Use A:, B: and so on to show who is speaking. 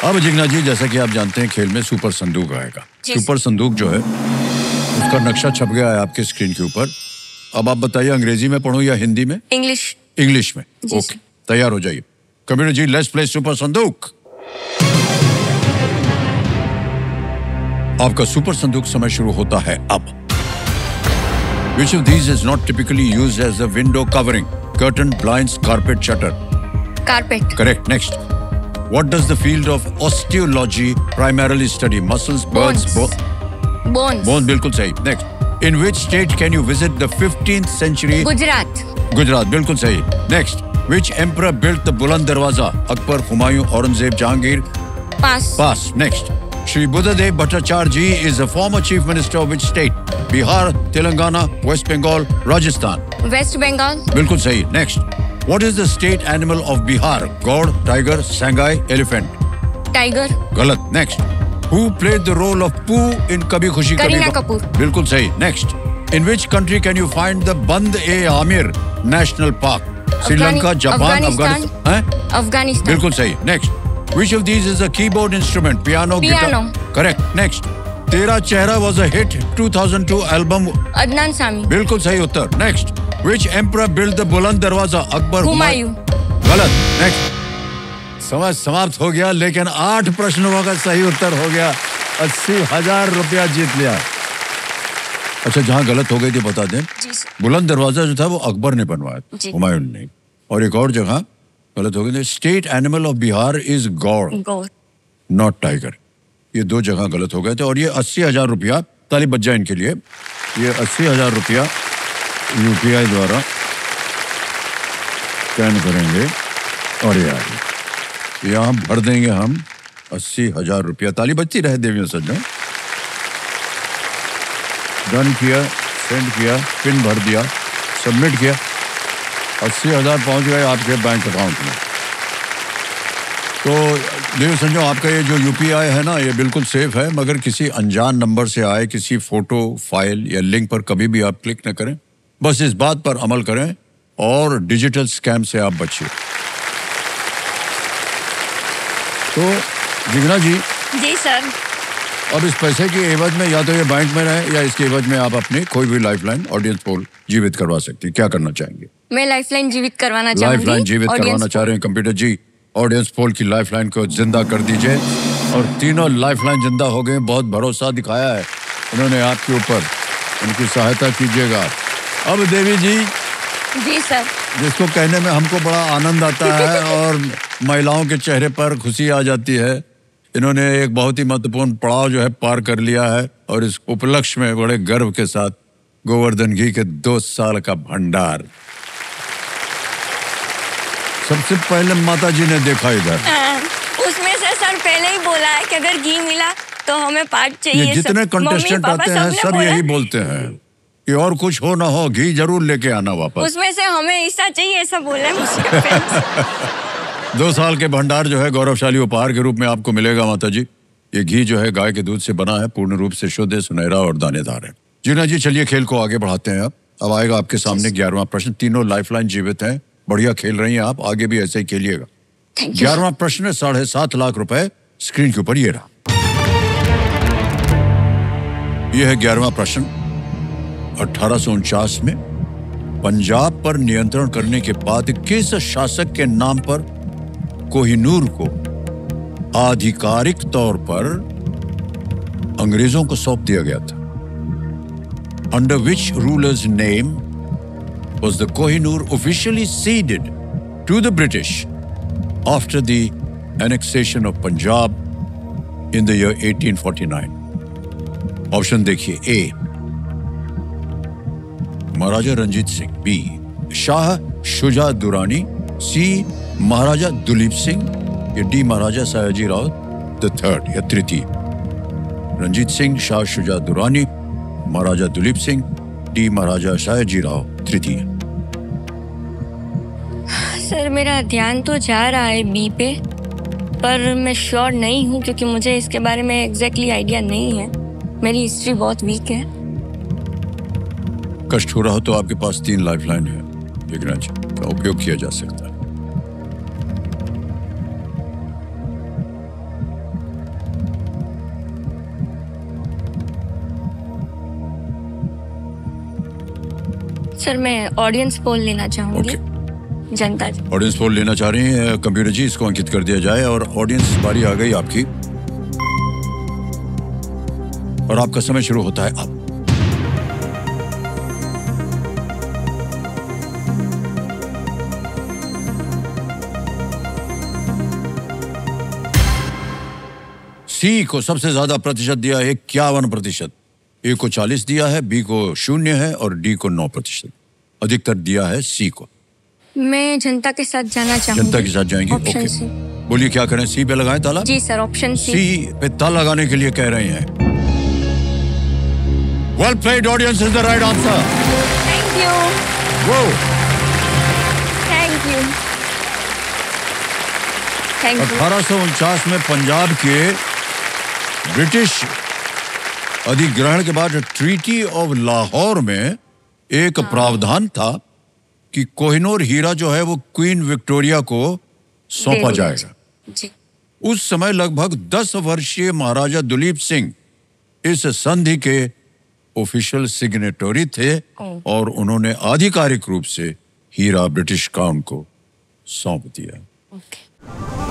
A: अब जिग्ना जी, जैसा कि आप जानते हैं, खेल में सुपर संदूक आएगा। सुपर संदूक जो है उसका नक्शा छप गया है आपके स्क्रीन के ऊपर। अब आप बताइए, अंग्रेजी में पढ़ूं या हिंदी में? इंग्लिश में। ओके, तैयार हो जाइए। Computer ji, let's play super संदूक। आपका सुपर संदूक समय शुरू होता है अब। Which of these is not typically used as a window covering? Curtain, blinds, carpet, shutter.
B: Carpet.
A: Correct. Next. What does the field of osteology primarily study? Muscles, birds,
B: Bones.
A: Bones, बिल्कुल सही. Next. In which state can you visit the 15th century? Gujarat, बिल्कुल सही. Next. Which emperor built the Buland Darwaza? Akbar, Humayun, Aurangzeb, Jahangir? Pass. Next. Shri Buddhadev Bhattacharya ji is a former chief minister of which state? Bihar, Telangana, West Bengal, Rajasthan?
B: West Bengal.
A: बिल्कुल सही. Next. What is the state animal of Bihar? Gaur, tiger, Sangai, elephant?
B: Tiger.
A: गलत. Next. Who played the role of Pooh in Kabhi Khushi Kabhi
B: Kareena
A: Gum?
B: Kapoor.
A: बिल्कुल सही. Next. In which country can you find the Band-e-Amir National Park? Sri Lanka, Japan,
B: Afghanistan.
A: बिल्कुल सही. Next. Which of these is a keyboard instrument? Piano, guitar? Correct. Next. तेरा चेहरा was a hit 2002 album?
B: Adnan Sami.
A: बिल्कुल सही उत्तर. Next. Which emperor built the Buland Darwaza? Akbar,
B: Humayun.
A: गलत. Next. समय समाप्त हो गया, लेकिन 8 प्रश्नों का सही उत्तर हो गया। 80,000 रुपया जीत लिया। अच्छा, जहाँ गलत हो गई थी बता दें। बुलंद दरवाजा जो था वो अकबर ने बनवाया, हुमायूं ने। और एक और जगह गलत हो गई थी। State animal of Bihar is Gaur, not tiger. ये 2 जगह गलत हो गए थे। और ये 80,000 रुपया, ताली बच जाए इनके लिए। ये 80,000 रुपया UPI द्वारा स्कैन करेंगे और ये आगे यहाँ भर देंगे हम 80,000 रुपया। ताली बजती रहे देवियों सज्जनों। डन किया, सेंड किया, पिन भर दिया, सबमिट किया। 80,000 पहुंच गए आपके बैंक अकाउंट में। तो देव संजो, आपका ये जो UPI है ना, ये बिल्कुल सेफ है, मगर किसी अनजान नंबर से आए किसी फोटो, फाइल या लिंक पर कभी भी आप क्लिक न करें। बस इस बात पर अमल करें और डिजिटल स्कैम से आप बचिए। तो जिग्ना जी।
B: जी सर।
A: अब इस पैसे की एवज में या तो ये बैंक में रहे या इसके एवज में आप अपनी कोई भी लाइफलाइन ऑडियंस पोल जीवित करवा सकती हैं। क्या करना चाहेंगे?
B: मैं लाइफलाइन जीवित करवाना चाहूंगी।
A: लाइफलाइन जीवित करवाना चाह रहे हैं कंप्यूटर जी। ऑडियंस पोल की लाइफलाइन को जिंदा कर दीजिए। और तीनों लाइफलाइन जिंदा हो गए। बहुत भरोसा दिखाया है उन्होंने आपके ऊपर, उनकी सहायता कीजिएगा। अब देवी जी।
B: जी सर।
A: जिसको कहने में हमको बड़ा आनंद आता है और महिलाओं के चेहरे पर खुशी आ जाती है, इन्होंने एक बहुत ही महत्वपूर्ण पड़ाव जो है पार कर लिया है। और इस उपलक्ष्य में बड़े गर्व के साथ गोवर्धन घी के 2 साल का भंडार सबसे पहले माता जी ने देखा इधर।
B: उसमें से सर पहले ही बोला है कि अगर घी मिला तो हमें पार्ट चाहिए।
A: ये जितने कंटेस्टेंट आते हैं सब यही बोलते हैं कि और कुछ हो ना हो, घी जरूर लेके आना वापस।
B: उसमें से हमें हिस्सा चाहिए, ऐसा बोला है मुझे।
A: 2 साल के भंडार जो है गौरवशाली उपहार के रूप में आपको मिलेगा माता जी। ये घी जो है गाय के दूध से बना है, पूर्ण रूप से शुद्ध है, सुनहरा और दानेदार है। जीना जी, चलिए खेल को आगे बढ़ाते हैं। अब आएगा आपके सामने 11वां प्रश्न। तीनों लाइफलाइन जीवित हैं, बढ़िया खेल रही हैं आप, आगे भी ऐसे ही खेलिएगा। 11वां प्रश्न 7.5 लाख रुपए स्क्रीन के ऊपर ये रहा। यह है 11वां प्रश्न। 1849 में पंजाब पर नियंत्रण करने के बाद किस शासक के नाम पर कोहिनूर को आधिकारिक तौर पर अंग्रेजों को सौंप दिया गया था? Under which rulers name was the Kohinoor officially ceded to the British after the annexation of Punjab in the year 1849? Option देखिए। A Maharaja Ranjit Singh, B Shah Shuja Durrani, C Maharaja Duleep Singh, या D Maharaja Sayaji Rao the third या तृतीय। रंजीत सिंह, शाह शुजा दुरानी, महाराजा दुलीप सिंह, D महाराजा सयाजी राव तृतीय।
B: सर मेरा ध्यान तो जा रहा है B पे, पर मैं श्योर नहीं हूँ क्योंकि मुझे इसके बारे में एग्जैक्टली आइडिया नहीं है। मेरी हिस्ट्री बहुत वीक है।
A: कष्ट हो रहा हो तो आपके पास 3 लाइफलाइन है जिग्ना जी, का उपयोग किया जा सकता है।
B: सर मैं ऑडियंस पोल लेना चाहूंगी। जनता जी।
A: ऑडियंस पोल लेना चाह रही हैं कंप्यूटर जी, इसको अंकित कर दिया जाए और ऑडियंस बारी आ गई आपकी और आपका समय शुरू होता है अब। सी को सबसे ज्यादा प्रतिशत दिया है 51%, ए को 40 दिया है, बी को 0 है और डी को 9%। अधिकतर दिया है सी को।
B: मैं जनता के साथ जाना चाहूंगी।
A: जनता के साथ जाएंगे।
B: Option C.
A: बोलिए क्या करें, सी पे लगाएं ताला?
B: जी सर, ऑप्शन
A: सी पे ताला लगाने के लिए कह रहे हैं। Well played, audience is the right answer.
B: Thank you.
A: वो
B: थैंक यू। Thank you.
A: 1849 में पंजाब के ब्रिटिश अधिग्रहण के बाद ट्रीटी ऑफ लाहौर में एक प्रावधान था कि कोहिनूर हीरा जो है वो क्वीन विक्टोरिया को सौंपा जाएगा।
B: जी।
A: उस समय लगभग 10 वर्षीय महाराजा दुलीप सिंह इस संधि के ऑफिशियल सिग्नेटरी थे और उन्होंने आधिकारिक रूप से हीरा ब्रिटिश काउंट को सौंप दिया।
B: ओके।